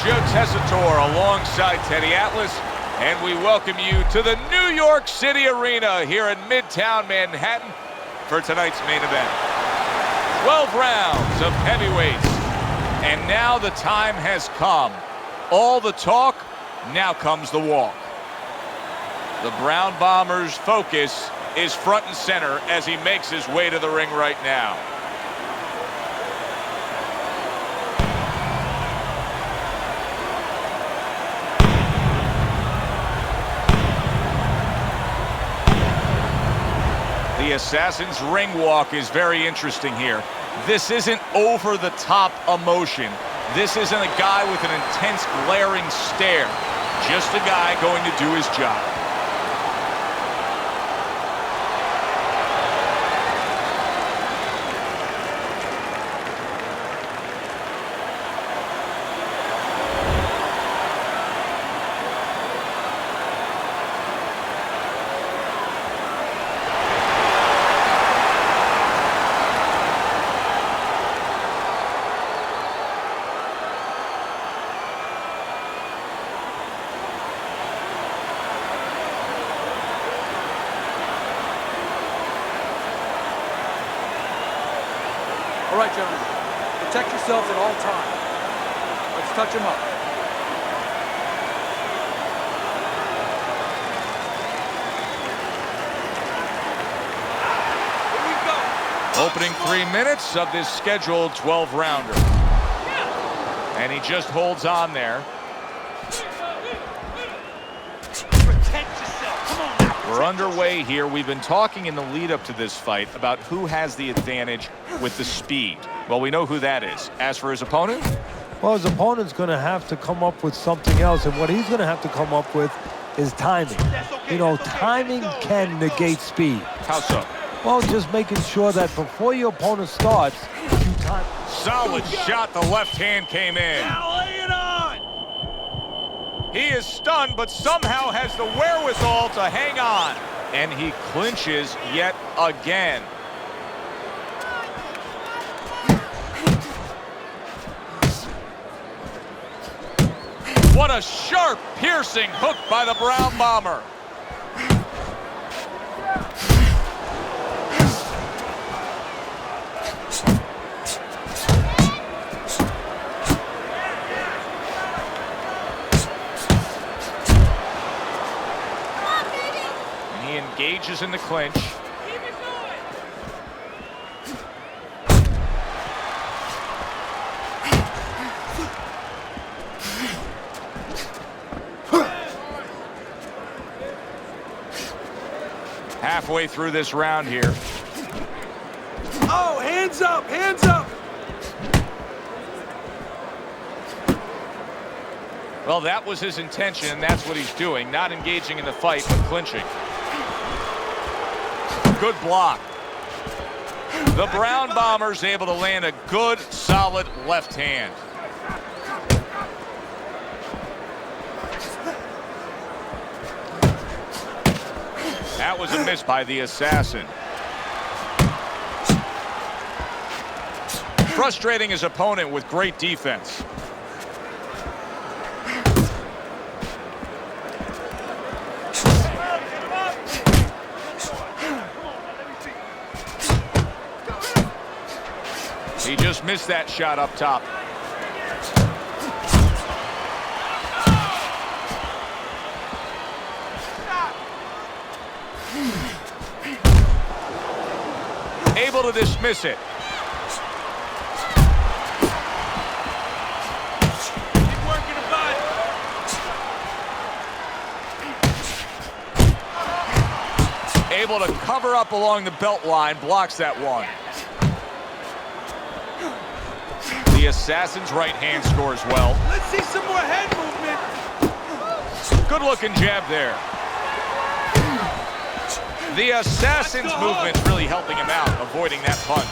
Joe Tessitore alongside Teddy Atlas, and we welcome you to the New York City Arena here in Midtown Manhattan for tonight's main event. 12 rounds of heavyweights, and now the time has come. All the talk, now comes the walk. The Brown Bomber's focus is front and center as he makes his way to the ring right now. The Assassin's ring walk is very interesting here. This isn't over-the-top emotion. This isn't a guy with an intense glaring stare. Just a guy going to do his job. All right, gentlemen, protect yourselves at all times. Let's touch him up. Here we go. Opening 3 minutes of this scheduled 12-rounder. And he just holds on there. We're underway here. We've been talking in the lead up to this fight about who has the advantage with the speed. Well, we know who that is. As for his opponent? Well, his opponent's going to have to come up with something else, and what he's going to have to come up with is timing. You know, timing can negate speed. How so? Well, just making sure that before your opponent starts, you time. Solid shot. The left hand came in. Now lay it on! He is stunned, but somehow has the wherewithal to hang on. And he clinches yet again. What a sharp, piercing hook by the Brown Bomber. He engages in the clinch. Halfway through this round here. Oh, hands up, hands up! Well, that was his intention, and that's what he's doing. Not engaging in the fight, but clinching. Good block. The Brown Bomber's able to land a good, solid left hand. That was a miss by the Assassin. Frustrating his opponent with great defense. He just missed that shot up top. Able to dismiss it. Keep working the body. Able to cover up along the belt line, blocks that one. The Assassin's right hand scores well. Let's see some more head movement. Good looking jab there. The Assassin's movement's really helping him out, avoiding that punch.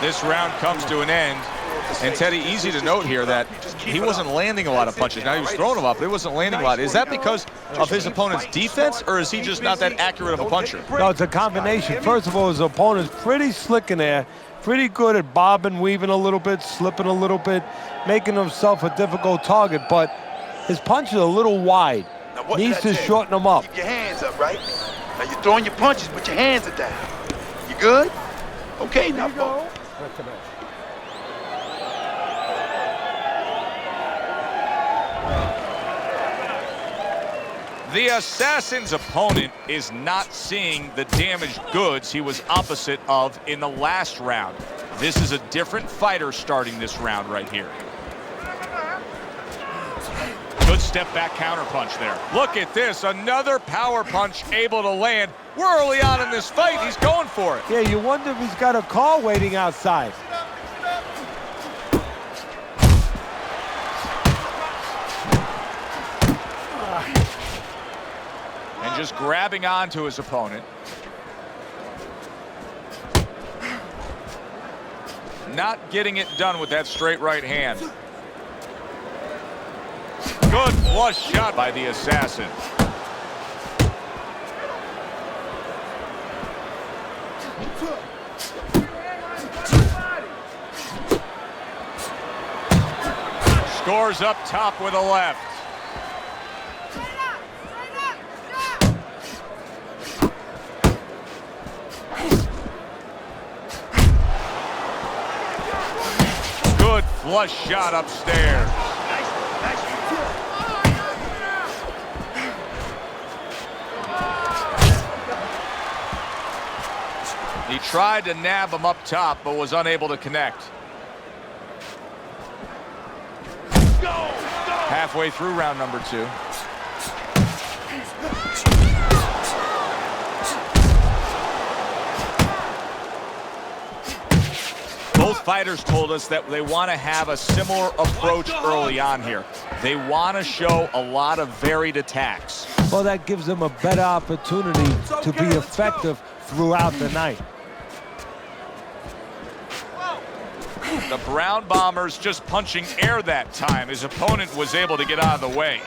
This round comes to an end. And Teddy, easy to note here that he wasn't landing a lot of punches. Now he was throwing them up, but he wasn't landing a lot. Is that because of his opponent's defense, or is he just not that accurate of a puncher? No, it's a combination. First of all, his opponent's pretty slick in there, pretty good at bobbing, weaving a little bit, slipping a little bit, making himself a difficult target, but his punch is a little wide. Needs to shorten them up. Keep your hands up, right? Now you're throwing your punches, but your hands are down. You good? Okay, now, folks. The Assassin's opponent is not seeing the damaged goods he was opposite of in the last round. This is a different fighter starting this round right here. Good step back counter punch there. Look at this, another power punch able to land. We're early on in this fight, he's going for it. Yeah, you wonder if he's got a car waiting outside. And just grabbing onto his opponent. Not getting it done with that straight right hand. Good flush shot by the Assassin. Scores up top with a left. Good flush shot upstairs. He tried to nab him up top, but was unable to connect. Halfway through round number 2. Both fighters told us that they want to have a similar approach early on here. They want to show a lot of varied attacks. Well, that gives them a better opportunity to be effective throughout the night. The Brown Bombers just punching air that time. His opponent was able to get out of the way.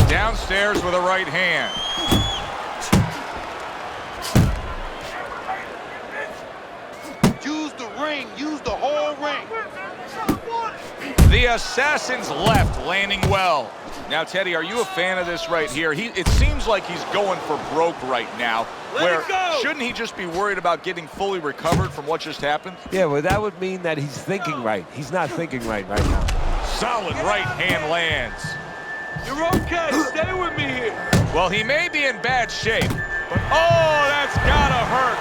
Downstairs with a right hand. Use the ring. Use the whole ring. The Assassin's left landing well. Now, Teddy, are you a fan of this right here? It seems like he's going for broke right now. Shouldn't he just be worried about getting fully recovered from what just happened? Yeah, well, that would mean that he's thinking right. He's not thinking right now. Solid right hand lands. You're okay. Stay with me here. Well, he may be in bad shape, but oh, that's gotta hurt.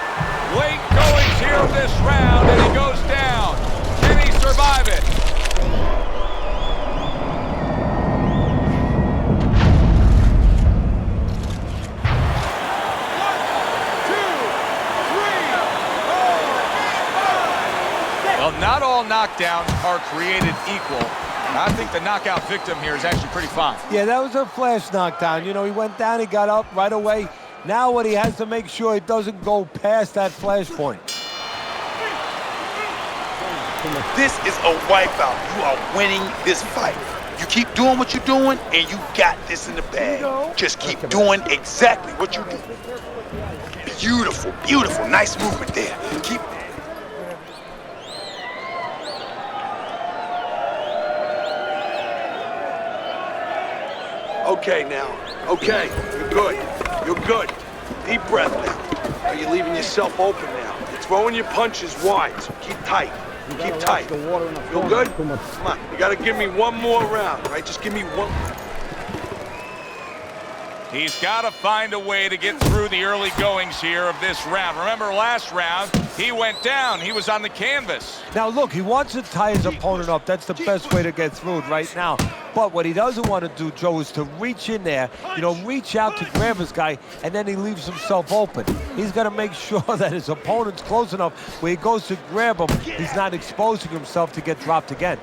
Late goings here of this round, and he goes down. Can he survive it? Well, not all knockdowns are created equal. I think the knockout victim here is actually pretty fine. Yeah, that was a flash knockdown. You know, he went down, he got up right away. Now what he has to make sure he doesn't go past that flash point. This is a wipeout. You are winning this fight. You keep doing what you're doing, and you got this in the bag. Just keep doing exactly what you do. Beautiful, beautiful. Nice movement there. Keep. Okay now. Okay, you're good. You're good. Deep breath now. You're leaving yourself open now. You're throwing your punches wide, so keep tight. Keep tight. Feel good? Come on. You gotta give me one more round, right? Just give me one. He's got to find a way to get through the early goings here of this round. Remember last round, he went down. He was on the canvas. Now, look, he wants to tie his opponent up. That's the best way to get through it right now. But what he doesn't want to do, Joe, is to reach in there, you know, reach out to grab his guy, and then he leaves himself open. He's got to make sure that his opponent's close enough where he goes to grab him, he's not exposing himself to get dropped again.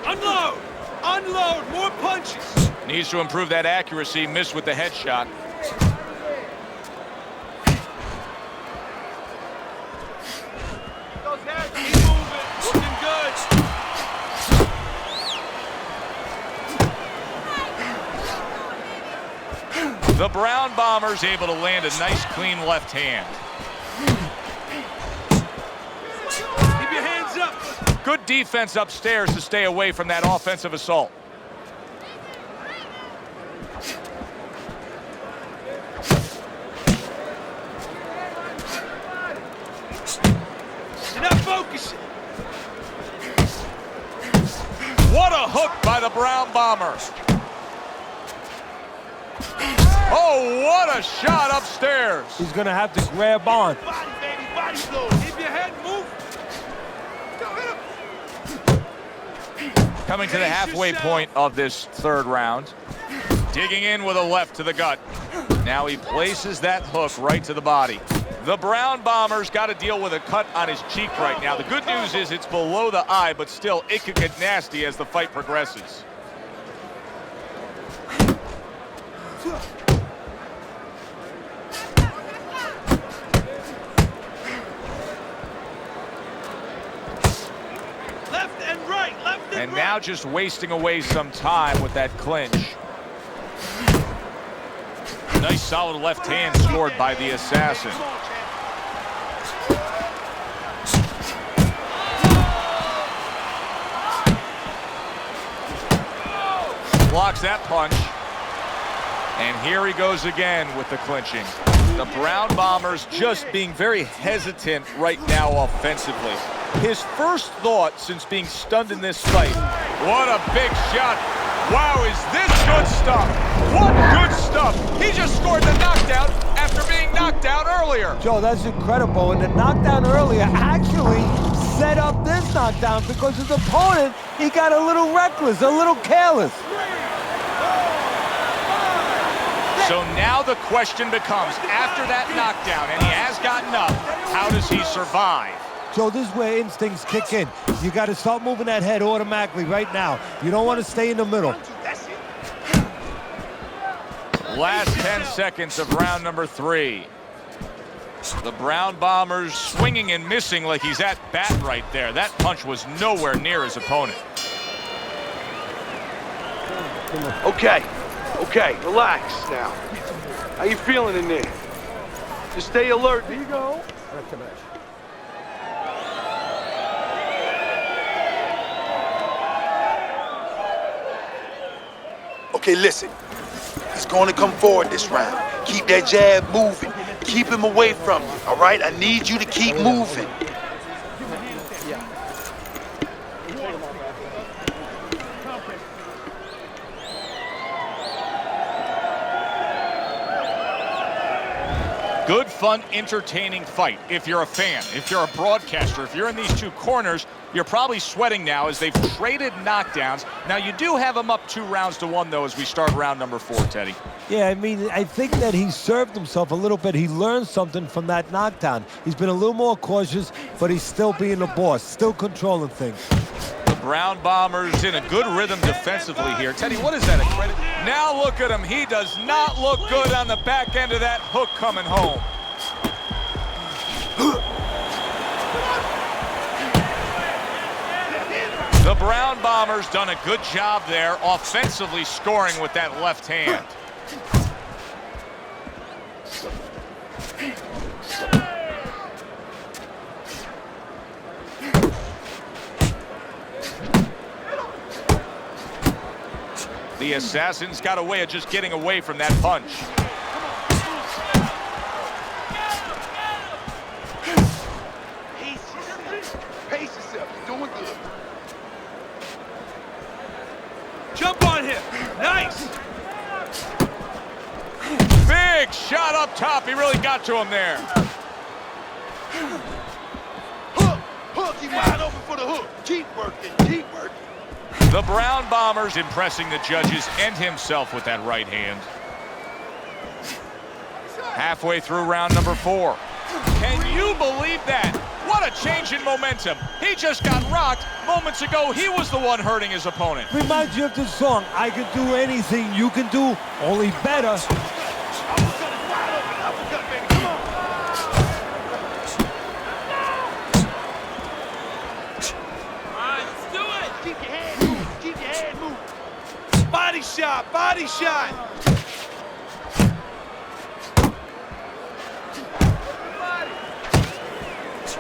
Unload! Unload! More punches! Needs to improve that accuracy. Missed with the headshot. The Brown Bombers able to land a nice, clean left hand. Keep your hands up. Good defense upstairs to stay away from that offensive assault. You're not focusing. What a hook by the Brown Bombers. Oh, what a shot upstairs. He's going to have to grab on. Body, baby, body blow. Keep your head moving. Coming to the halfway point of this third round. Digging in with a left to the gut. Now he places that hook right to the body. The Brown Bombers got to deal with a cut on his cheek right now. The good news is it's below the eye, but still, it could get nasty as the fight progresses. Left and right, left and And right. now just wasting away some time with that clinch. Nice solid left hand scored by the assassin. Come on, champ. Blocks that punch. And here he goes again with the clinching. The Brown Bombers just being very hesitant right now offensively. His first thought since being stunned in this fight. What a big shot. Wow, is this good stuff? What good stuff. He just scored the knockdown after being knocked down earlier. Joe, that's incredible. And the knockdown earlier actually set up this knockdown because his opponent, he got a little reckless, a little careless. So now the question becomes, after that knockdown, and he has gotten up, how does he survive? Joe, this is where instincts kick in. You got to start moving that head automatically right now. You don't want to stay in the middle. That's it. Last 10 seconds of round number 3. The Brown Bombers swinging and missing like he's at bat right there. That punch was nowhere near his opponent. Okay, relax now. How you feeling in there? Just stay alert. Here you go. Okay, listen. He's going to come forward this round. Keep that jab moving. Keep him away from you, all right? I need you to keep moving. Good, fun, entertaining fight if you're a fan, if you're a broadcaster, if you're in these two corners, you're probably sweating now as they've traded knockdowns. Now, you do have them up 2-1, though, as we start round number 4, Teddy. Yeah, I mean, I think that he served himself a little bit. He learned something from that knockdown. He's been a little more cautious, but he's still being the boss, still controlling things. The Brown Bombers in a good rhythm defensively here. Teddy, what is that, a credit? Now look at him. He does not look good on the back end of that hook coming home. The Brown Bombers done a good job there, offensively scoring with that left hand. The Assassin's got a way of just getting away from that punch. Pace yourself. You're doing good. Jump on him. Nice. Big shot up top. He really got to him there. Hook. He's wide open for the hook. Keep working. Keep working. The Brown Bombers impressing the judges and himself with that right hand. Halfway through round number 4. Can you believe that? What a change in momentum. He just got rocked. Moments ago, he was the one hurting his opponent. Reminds you of this song, I can do anything you can do, only better. Uppercut is wide open. Uppercut, baby. Come on. All right, let's do it. Keep your head moving. Keep your head moving. Body shot. Body shot.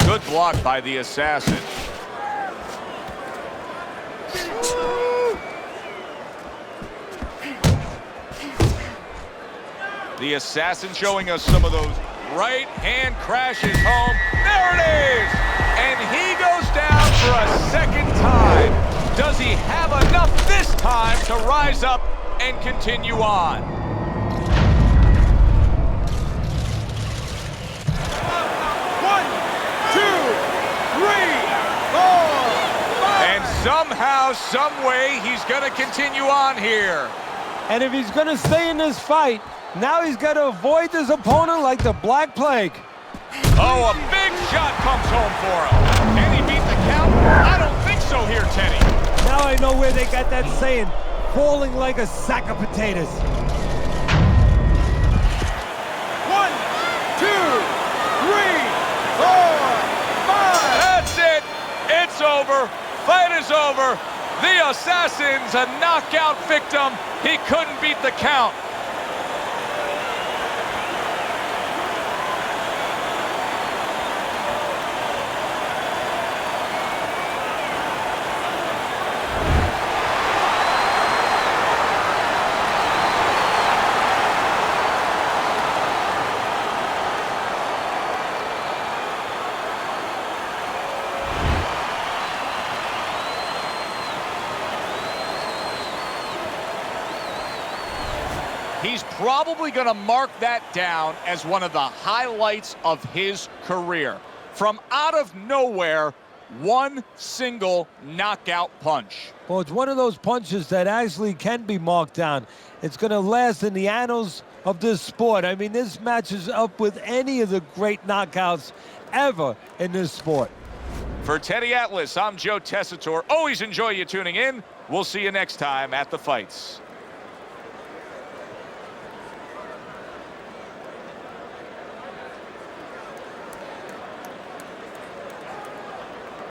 Good block by the assassin. The assassin showing us some of those right hand crashes home. There it is! And he goes down for a second time. Does he have enough this time to rise up and continue on? One, two, three, four, five. And somehow, some way, he's going to continue on here. And if he's going to stay in this fight, now he's got to avoid his opponent like the Black Plague. Oh, a big shot comes home for him. Can he beat the count? I don't think so here, Teddy. Now I know where they got that saying, falling like a sack of potatoes. One, two, three, four, five. That's it. It's over. Fight is over. The assassin's a knockout victim. He couldn't beat the count. He's probably going to mark that down as one of the highlights of his career. From out of nowhere, one single knockout punch. Well, it's one of those punches that actually can be marked down. It's going to last in the annals of this sport. I mean, this matches up with any of the great knockouts ever in this sport. For Teddy Atlas, I'm Joe Tessitore. Always enjoy you tuning in. We'll see you next time at the fights.